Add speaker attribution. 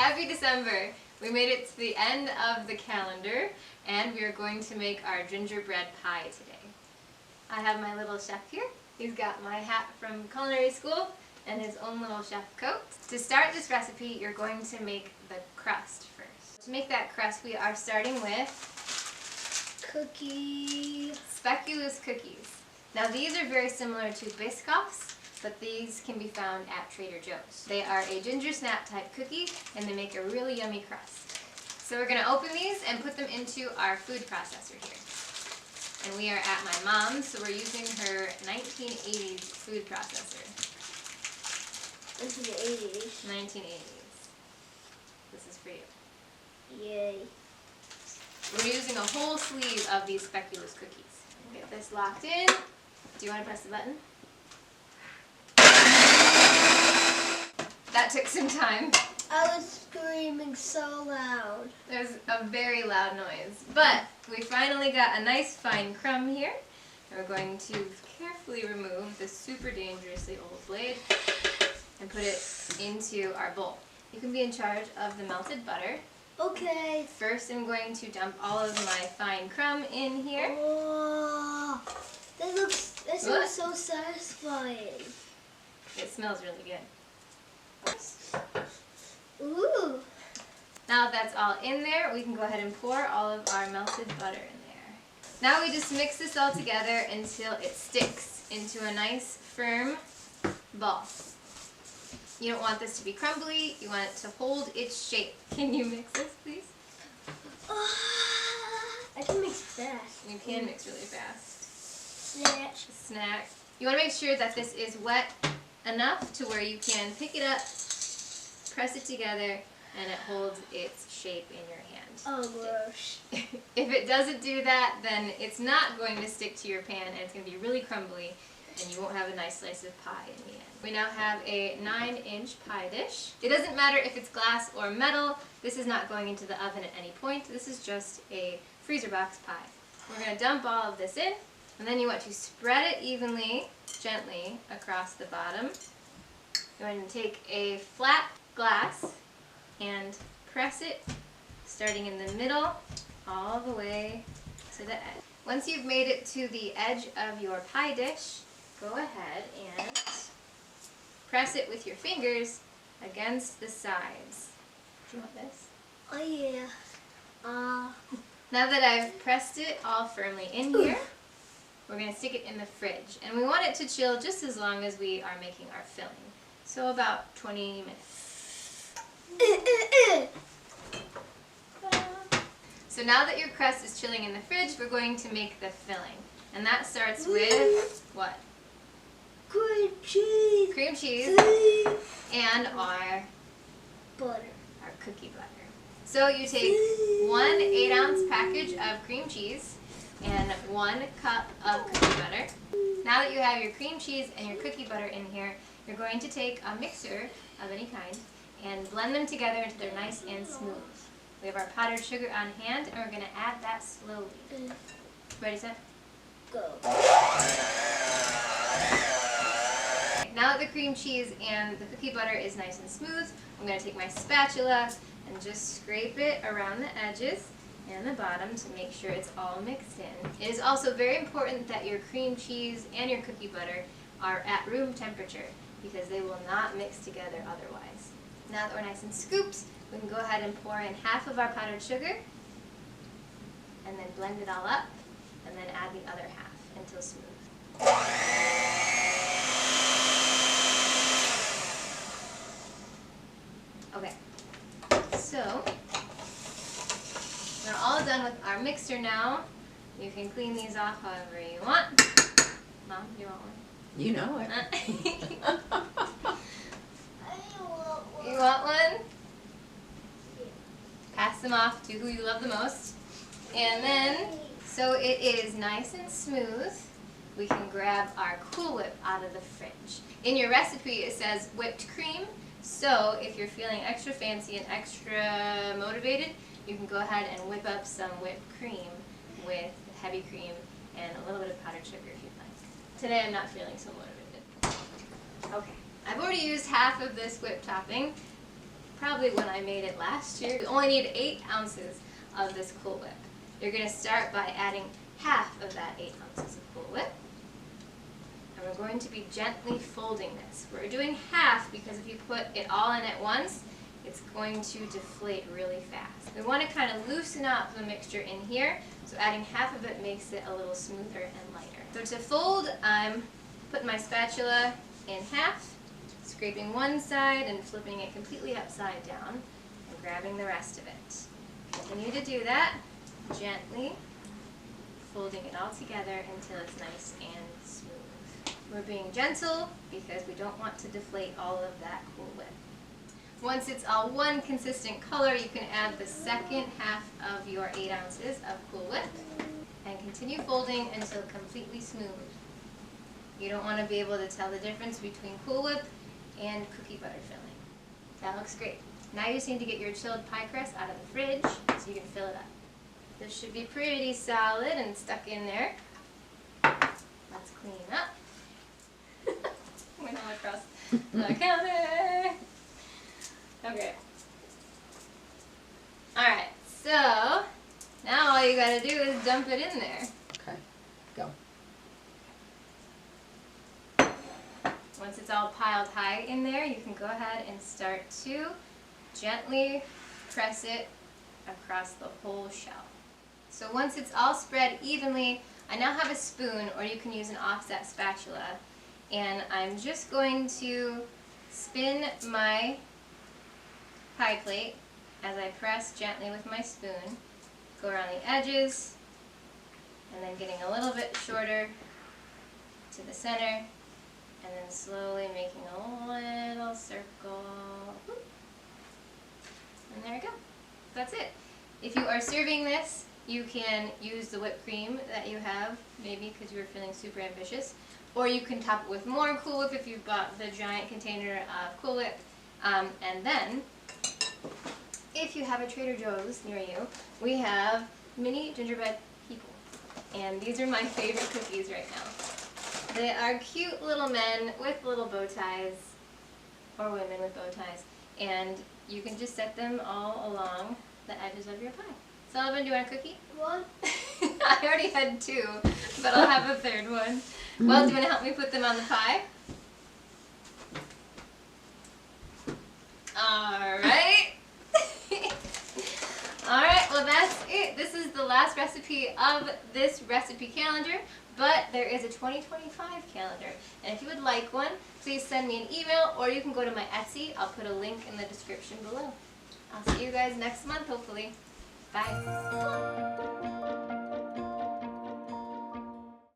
Speaker 1: Happy December! We made it to the end of the calendar and we are going to make our gingerbread pie today. I have my little chef here. He's got my hat from culinary school and his own little chef coat. To start this recipe, you're going to make the crust first. To make that crust, we are starting with
Speaker 2: cookies.
Speaker 1: Speculoos cookies. Now these are very similar to Biscoffs, but these can be found at Trader Joe's. They are a ginger snap type cookie and they make a really yummy crust. So we're going to open these and put them into our food processor here. And we are at my mom's, so we're using her 1980s food processor.
Speaker 2: This is the 80s.
Speaker 1: 1980s. This is for you.
Speaker 2: Yay.
Speaker 1: We're using a whole sleeve of these speculoos cookies. Get this locked in. Do you want to press the button? That took some time.
Speaker 2: I was screaming so loud.
Speaker 1: There's a very loud noise. But we finally got a nice fine crumb here. And we're going to carefully remove this super dangerously old blade and put it into our bowl. You can be in charge of the melted butter.
Speaker 2: Okay.
Speaker 1: First I'm going to dump all of my fine crumb in here.
Speaker 2: Oh, that sounds so satisfying.
Speaker 1: It smells really good.
Speaker 2: Ooh.
Speaker 1: Now that that's all in there, we can go ahead and pour all of our melted butter in there. Now we just mix this all together until it sticks into a nice firm ball. You don't want this to be crumbly, you want it to hold its shape. Can you mix this, please?
Speaker 2: I can mix fast.
Speaker 1: You can mix really fast. Snack. You want to make sure that this is wet enough to where you can pick it up, press it together, and it holds its shape in your hand.
Speaker 2: Oh, gross.
Speaker 1: If it doesn't do that, then it's not going to stick to your pan and it's going to be really crumbly and you won't have a nice slice of pie in the end. We now have a 9-inch pie dish. It doesn't matter if it's glass or metal. This is not going into the oven at any point. This is just a freezer box pie. We're going to dump all of this in, and then you want to spread it evenly, gently across the bottom. You want to take a flat glass and press it, starting in the middle, all the way to the edge. Once you've made it to the edge of your pie dish, go ahead and press it with your fingers against the sides. Do you want this?
Speaker 2: Oh yeah.
Speaker 1: Now that I've pressed it all firmly in here, we're going to stick it in the fridge. And we want it to chill just as long as we are making our filling. So about 20 minutes. So now that your crust is chilling in the fridge, we're going to make the filling. And that starts with what?
Speaker 2: Cream cheese.
Speaker 1: Cream cheese and our
Speaker 2: Butter.
Speaker 1: Our cookie butter. So you take 1 8-ounce package of cream cheese and 1 cup of cookie butter. Now that you have your cream cheese and your cookie butter in here, you're going to take a mixer of any kind and blend them together until they're nice and smooth. We have our powdered sugar on hand and we're going to add that slowly. Ready, set?
Speaker 2: Go.
Speaker 1: Now that the cream cheese and the cookie butter is nice and smooth, I'm going to take my spatula and just scrape it around the edges and the bottom to make sure it's all mixed in. It is also very important that your cream cheese and your cookie butter are at room temperature because they will not mix together otherwise. Now that we're nice and scooped, we can go ahead and pour in half of our powdered sugar and then blend it all up and then add the other half until smooth. Okay, so we're all done with our mixer now. You can clean these off however you want. Mom, do you want one?
Speaker 3: You know it.
Speaker 1: You want one? Pass them off to who you love the most. And then, so it is nice and smooth, we can grab our Cool Whip out of the fridge. In your recipe it says whipped cream, so if you're feeling extra fancy and extra motivated, you can go ahead and whip up some whipped cream with heavy cream and a little bit of powdered sugar if you'd like. Today I'm not feeling so motivated. Okay, I've already used half of this whipped topping. probably when I made it last year. You only need 8 ounces of this Cool Whip. You're going to start by adding half of that 8 ounces of Cool Whip. And we're going to be gently folding this. We're doing half because if you put it all in at once, it's going to deflate really fast. We want to kind of loosen up the mixture in here, so adding half of it makes it a little smoother and lighter. So to fold, I'm putting my spatula in half, scraping one side and flipping it completely upside down, and grabbing the rest of it. Continue to do that, gently folding it all together until it's nice and smooth. We're being gentle because we don't want to deflate all of that Cool Whip. Once it's all one consistent color, you can add the second half of your 8 ounces of Cool Whip and continue folding until completely smooth. You don't want to be able to tell the difference between Cool Whip and cookie butter filling. That looks great. Now you just need to get your chilled pie crust out of the fridge so you can fill it up. This should be pretty solid and stuck in there. Let's clean up. Went all across the counter. Okay. Alright, so now all you gotta do is dump it in there.
Speaker 3: Okay, go.
Speaker 1: Once it's all piled high in there, you can go ahead and start to gently press it across the whole shell. So once it's all spread evenly, I now have a spoon, or you can use an offset spatula, and I'm just going to spin my pie plate as I press gently with my spoon, go around the edges, and then getting a little bit shorter to the center, and then slowly making a little circle. And there we go. That's it. If you are serving this, you can use the whipped cream that you have, maybe because you were feeling super ambitious, or you can top it with more Cool Whip if you've bought the giant container of Cool Whip, and then if you have a Trader Joe's near you, we have mini gingerbread people. And these are my favorite cookies right now. They are cute little men with little bow ties, or women with bow ties. And you can just set them all along the edges of your pie. Sullivan, do you want a cookie?
Speaker 2: One.
Speaker 1: I already had 2, but I'll have a third one. Well, do you want to help me put them on the pie? Alright. Alright, well that's it. This is the last recipe of this recipe calendar, but there is a 2025 calendar. And if you would like one, please send me an email, or you can go to my Etsy. I'll put a link in the description below. I'll see you guys next month, hopefully. Bye.